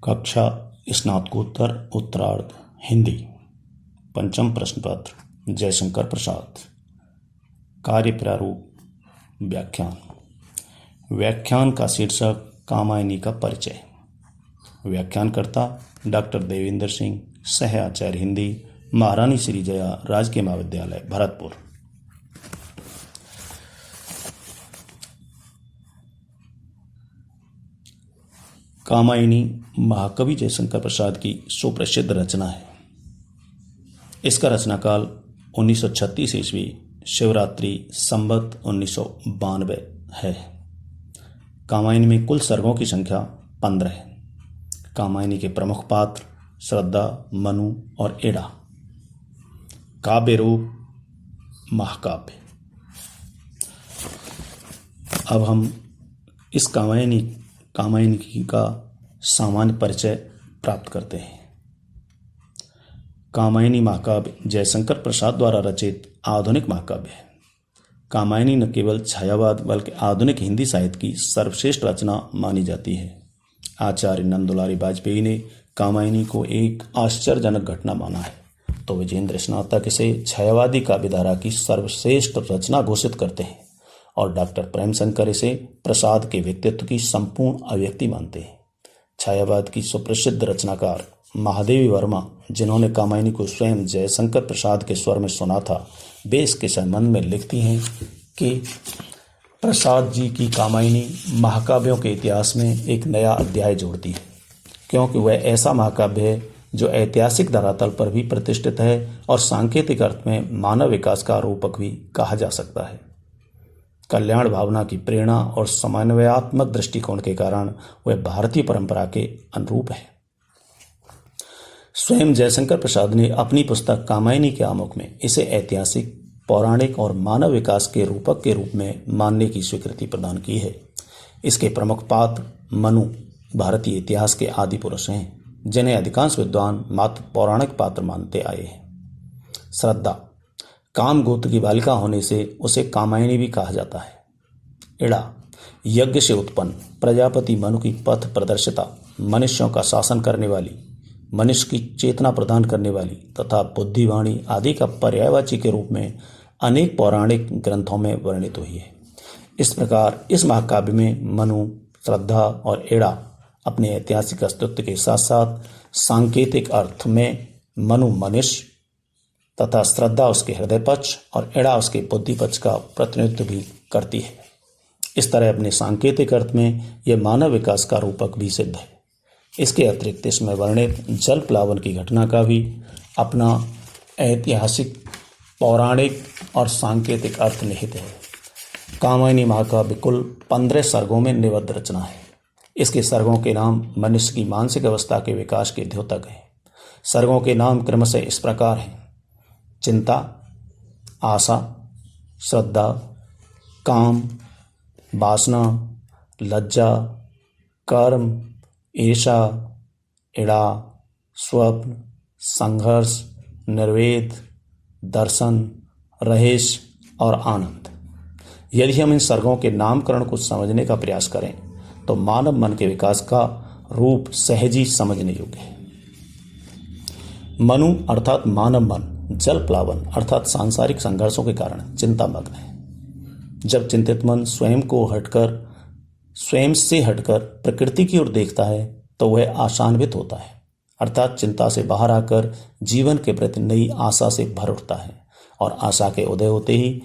कक्षा स्नातकोत्तर उत्तरार्ध हिंदी पंचम प्रश्न पत्र जयशंकर प्रसाद। कार्य प्रारूप व्याख्यान का शीर्षक कामायनी का परिचय। व्याख्यानकर्ता डॉक्टर देवेंद्र सिंह, सह आचार्य हिंदी, महारानी श्री जया राजकीय महाविद्यालय भरतपुर। कामायनी महाकवि जयशंकर प्रसाद की सुप्रसिद्ध रचना है। इसका रचनाकाल 1936 ईस्वी शिवरात्रि संवत 1992 है। कामायनी में कुल सर्गों की संख्या 15 है। कामायनी के प्रमुख पात्र श्रद्धा, मनु और एड़ा। काव्य रूप महाकाव्य। अब हम इस कामायनी का सामान्य परिचय प्राप्त करते हैं। कामायनी महाकाव्य जयशंकर प्रसाद द्वारा रचित आधुनिक महाकाव्य है। कामायनी न केवल छायावाद बल्कि आधुनिक हिंदी साहित्य की सर्वश्रेष्ठ रचना मानी जाती है। आचार्य नंदुलारी वाजपेयी ने कामायनी को एक आश्चर्यजनक घटना माना है, तो विजेंद्र स्नातक इसे छायावादी काव्यधारा की सर्वश्रेष्ठ रचना घोषित करते हैं और डॉक्टर प्रेमशंकर इसे प्रसाद के व्यक्तित्व की संपूर्ण अभिव्यक्ति मानते हैं। छायावाद की सुप्रसिद्ध रचनाकार महादेवी वर्मा, जिन्होंने कामायनी को स्वयं जयशंकर प्रसाद के स्वर में सुना था, वे इसके संबंध में लिखती हैं कि प्रसाद जी की कामायनी महाकाव्यों के इतिहास में एक नया अध्याय जोड़ती है, क्योंकि वह ऐसा महाकाव्य है जो ऐतिहासिक धरातल पर भी प्रतिष्ठित है और सांकेतिक अर्थ में मानव विकास का रूपक भी कहा जा सकता है। कल्याण भावना की प्रेरणा और समन्वयात्मक दृष्टिकोण के कारण वह भारतीय परंपरा के अनुरूप है। स्वयं जयशंकर प्रसाद ने अपनी पुस्तक कामायनी के आमुख में इसे ऐतिहासिक, पौराणिक और मानव विकास के रूपक के रूप में मानने की स्वीकृति प्रदान की है। इसके प्रमुख पात्र मनु भारतीय इतिहास के आदि पुरुष हैं, जिन्हें अधिकांश विद्वान मात्र पौराणिक पात्र मानते आए हैं। श्रद्धा काम गोत्र की बालिका होने से उसे कामायनी भी कहा जाता है। इड़ा यज्ञ से उत्पन्न प्रजापति मनु की पथ प्रदर्शिता, मनुष्यों का शासन करने वाली, मनुष्य की चेतना प्रदान करने वाली तथा बुद्धिवाणी आदि का पर्यायवाची के रूप में अनेक पौराणिक ग्रंथों में वर्णित हुई है। इस प्रकार इस महाकाव्य में मनु, श्रद्धा और एड़ा अपने ऐतिहासिक अस्तित्व के साथ साथ सांकेतिक अर्थ में मनु मनुष्य तथा श्रद्धा उसके हृदय पक्ष और एड़ा उसके बुद्धि पक्ष का प्रतिनिधित्व भी करती है। इस तरह अपने सांकेतिक अर्थ में यह मानव विकास का रूपक भी सिद्ध है। इसके अतिरिक्त इसमें वर्णित जल प्लावन की घटना का भी अपना ऐतिहासिक, पौराणिक और सांकेतिक अर्थ निहित है। कामायनी महाकाव्य कुल 15 सर्गों में निबद्ध रचना है। इसके सर्गों के नाम मनुष्य की मानसिक अवस्था के विकास के द्योतक हैं। सर्गों के नाम क्रमशः इस प्रकार हैं: चिंता, आशा, श्रद्धा, काम, वासना, लज्जा, कर्म, ईर्षा, इड़ा, स्वप्न, संघर्ष, निर्वेद, दर्शन, रहस्य और आनंद। यदि हम इन सर्गों के नामकरण को समझने का प्रयास करें तो मानव मन के विकास का रूप सहज ही समझने योग्य है। मनु अर्थात मानव मन जल प्लावन अर्थात सांसारिक संघर्षों के कारण चिंतामग्न है। जब चिंतित मन स्वयं से हटकर प्रकृति की ओर देखता है तो वह आशान्वित होता है, अर्थात चिंता से बाहर आकर जीवन के प्रति नई आशा से भर उठता है और आशा के उदय होते ही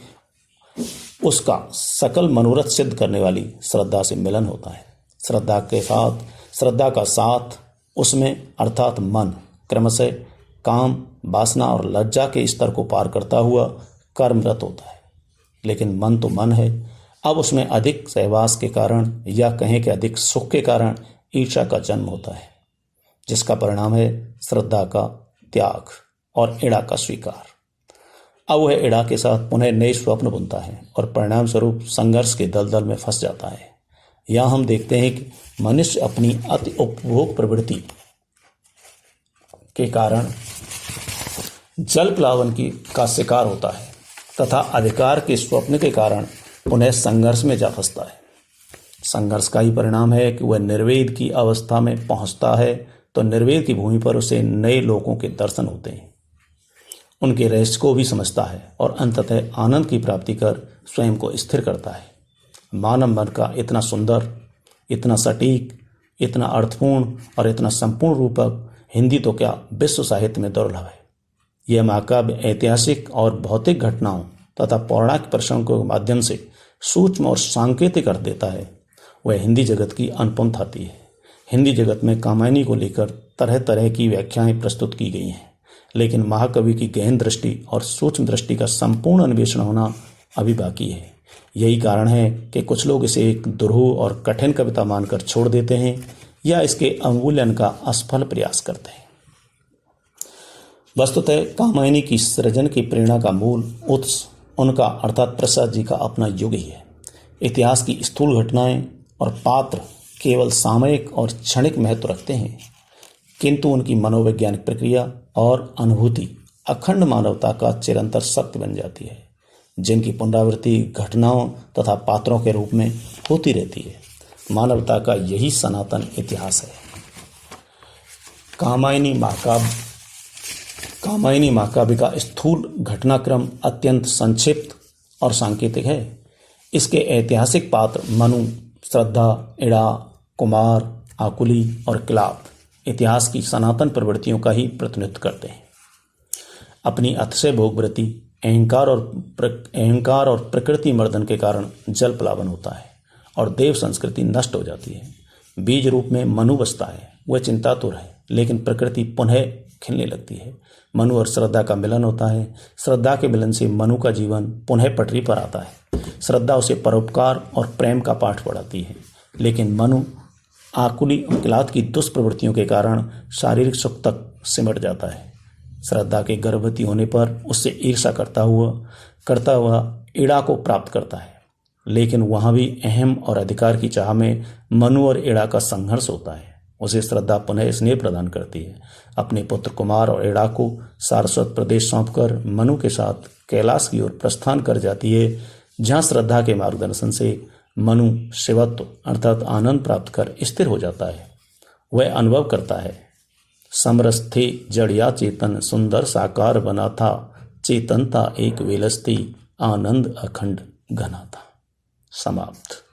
उसका सकल मनोरथ सिद्ध करने वाली श्रद्धा से मिलन होता है। श्रद्धा का साथ उसमें अर्थात मन क्रमशः काम, वासना और लज्जा के स्तर को पार करता हुआ कर्मरत होता है। लेकिन मन तो मन है, अब उसमें अधिक सहवास के कारण या कहें कि अधिक सुख के कारण ईर्ष्या का जन्म होता है, जिसका परिणाम है श्रद्धा का त्याग और इड़ा का स्वीकार। अब वह इड़ा के साथ पुनः नए स्वप्न बुनता है और परिणाम स्वरूप संघर्ष के दलदल में फंस जाता है। यहाँ हम देखते हैं कि मनुष्य अपनी अति उपभोग प्रवृत्ति के कारण जल प्लावन का शिकार होता है तथा अधिकार के स्वप्न के कारण पुनः संघर्ष में जा फंसता है। संघर्ष का ही परिणाम है कि वह निर्वेद की अवस्था में पहुंचता है तो निर्वेद की भूमि पर उसे नए लोकों के दर्शन होते हैं, उनके रहस्य को भी समझता है और अंततः आनंद की प्राप्ति कर स्वयं को स्थिर करता है। मानव मन का इतना सुंदर, इतना सटीक, इतना अर्थपूर्ण और इतना संपूर्ण रूपक हिंदी तो क्या विश्व साहित्य में दुर्लभ है। यह महाकाव्य ऐतिहासिक और भौतिक घटनाओं तथा पौराणिक प्रसंगों के माध्यम से सूक्ष्म और सांकेतिक अर्थ देता है। वह हिंदी जगत की अनुपम थाती है। हिंदी जगत में कामायनी को लेकर तरह तरह की व्याख्याएं प्रस्तुत की गई हैं, लेकिन महाकवि की गहन दृष्टि और सूक्ष्म दृष्टि का संपूर्ण अन्वेषण होना अभी बाकी है। यही कारण है कि कुछ लोग इसे एक दुरूह और कठिन कविता मानकर छोड़ देते हैं या इसके अवमूल्यन का असफल प्रयास करते हैं। वस्तुतः कामायनी की सृजन की प्रेरणा का मूल उत्स उनका अर्थात प्रसाद जी का अपना युग ही है। इतिहास की स्थूल घटनाएं और पात्र केवल सामयिक और क्षणिक महत्व रखते हैं, किंतु उनकी मनोवैज्ञानिक प्रक्रिया और अनुभूति अखंड मानवता का चिरंतर सत्य बन जाती है, जिनकी पुनरावृत्ति घटनाओं तथा पात्रों के रूप में होती रहती है। मानवता का यही सनातन इतिहास है। कामायनी महाकाव्य का स्थूल घटनाक्रम अत्यंत संक्षिप्त और सांकेतिक है। इसके ऐतिहासिक पात्र मनु, श्रद्धा, इड़ा, कुमार, आकुली और क्लाप इतिहास की सनातन प्रवृत्तियों का ही प्रतिनिधित्व करते हैं। अपनी अतिशय भोगवृत्ति, अहंकार और प्रकृति मर्दन के कारण जल प्लावन होता है और देव संस्कृति नष्ट हो जाती है। बीज रूप में मनु बसता है। वह चिंतातुर है, लेकिन प्रकृति पुनः खिलने लगती है। मनु और श्रद्धा का मिलन होता है। श्रद्धा के मिलन से मनु का जीवन पुनः पटरी पर आता है। श्रद्धा उसे परोपकार और प्रेम का पाठ पढ़ाती है, लेकिन मनु आकुली और क्लात की दुष्प्रवृत्तियों के कारण शारीरिक सुख तक सिमट जाता है। श्रद्धा के गर्भवती होने पर उससे ईर्ष्या करता हुआ इड़ा को प्राप्त करता है, लेकिन वहां भी अहम और अधिकार की चाह में मनु और इड़ा का संघर्ष होता है। उसे श्रद्धा पुनः स्नेह प्रदान करती है। अपने पुत्र कुमार और इड़ा को सारस्वत प्रदेश सौंपकर मनु के साथ कैलाश की ओर प्रस्थान कर जाती है, जहां श्रद्धा के मार्गदर्शन से मनु शिवत्व अर्थात आनंद प्राप्त कर स्थिर हो जाता है। वह अनुभव करता है, समरस थे जड़ या चेतन, सुंदर साकार बना था, चेतनता एक वेलस्ती, आनंद अखंड घना था। समाप्त।